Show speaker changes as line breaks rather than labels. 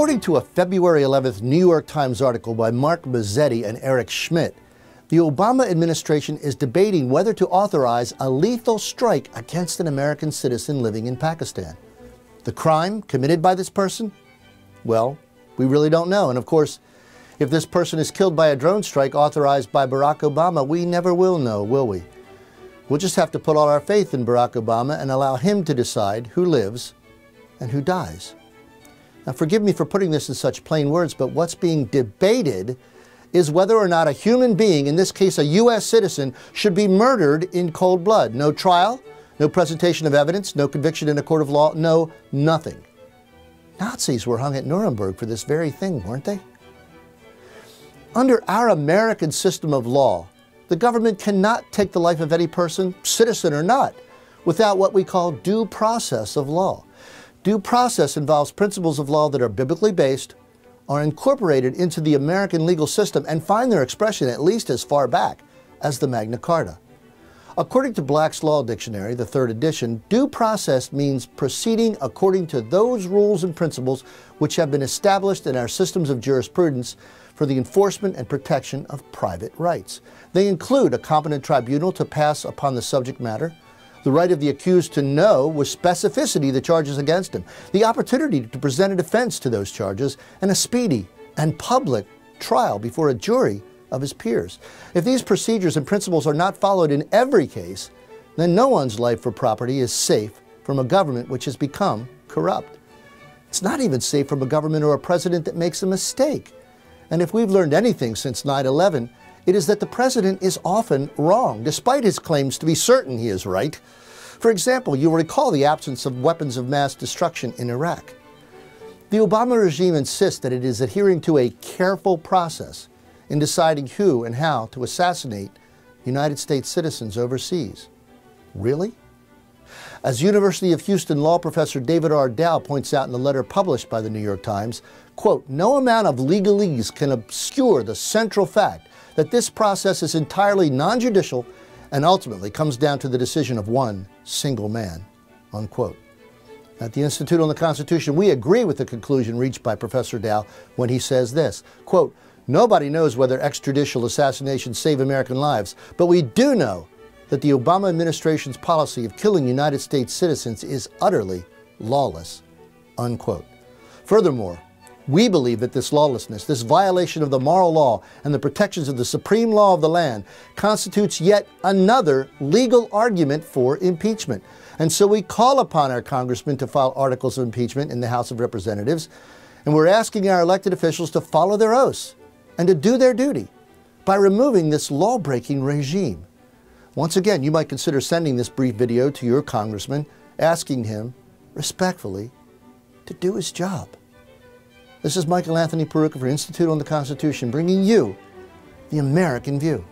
According to a February 11th New York Times article by Mark Mazzetti and Eric Schmitt, the Obama administration is debating whether to authorize a lethal strike against an American citizen living in Pakistan. The crime committed by this person? Well, we really don't know. And of course, if this person is killed by a drone strike authorized by Barack Obama, we never will know, will we? We'll just have to put all our faith in Barack Obama and allow him to decide who lives and who dies. Now, forgive me for putting this in such plain words, but what's being debated is whether or not a human being, in this case a U.S. citizen, should be murdered in cold blood. No trial, no presentation of evidence, no conviction in a court of law, no nothing. Nazis were hung at Nuremberg for this very thing, weren't they? Under our American system of law, the government cannot take the life of any person, citizen or not, without what we call due process of law. Due process involves principles of law that are biblically based, are incorporated into the American legal system, and find their expression at least as far back as the Magna Carta. According to Black's Law Dictionary, the 3rd edition, due process means proceeding according to those rules and principles which have been established in our systems of jurisprudence for the enforcement and protection of private rights. They include a competent tribunal to pass upon the subject matter, the right of the accused to know with specificity the charges against him, the opportunity to present a defense to those charges, and a speedy and public trial before a jury of his peers. If these procedures and principles are not followed in every case, then no one's life or property is safe from a government which has become corrupt. It's not even safe from a government or a president that makes a mistake. And if we've learned anything since 9/11, it is that the president is often wrong, despite his claims to be certain he is right. For example, you'll recall the absence of weapons of mass destruction in Iraq. The Obama regime insists that it is adhering to a careful process in deciding who and how to assassinate United States citizens overseas. Really? As University of Houston law professor David R. Dow points out in the letter published by the New York Times, quote, "No amount of legalese can obscure the central fact that this process is entirely non-judicial and ultimately comes down to the decision of one single man," unquote. At the Institute on the Constitution, we agree with the conclusion reached by Professor Dow when he says this, quote, "Nobody knows whether extrajudicial assassinations save American lives, but we do know that the Obama administration's policy of killing United States citizens is utterly lawless," unquote. Furthermore, we believe that this lawlessness, this violation of the moral law and the protections of the supreme law of the land constitutes yet another legal argument for impeachment. And so we call upon our congressmen to file articles of impeachment in the House of Representatives, and we're asking our elected officials to follow their oaths and to do their duty by removing this law-breaking regime. Once again, you might consider sending this brief video to your congressman, asking him, respectfully, to do his job. This is Michael Anthony Peroutka for Institute on the Constitution, bringing you the American View.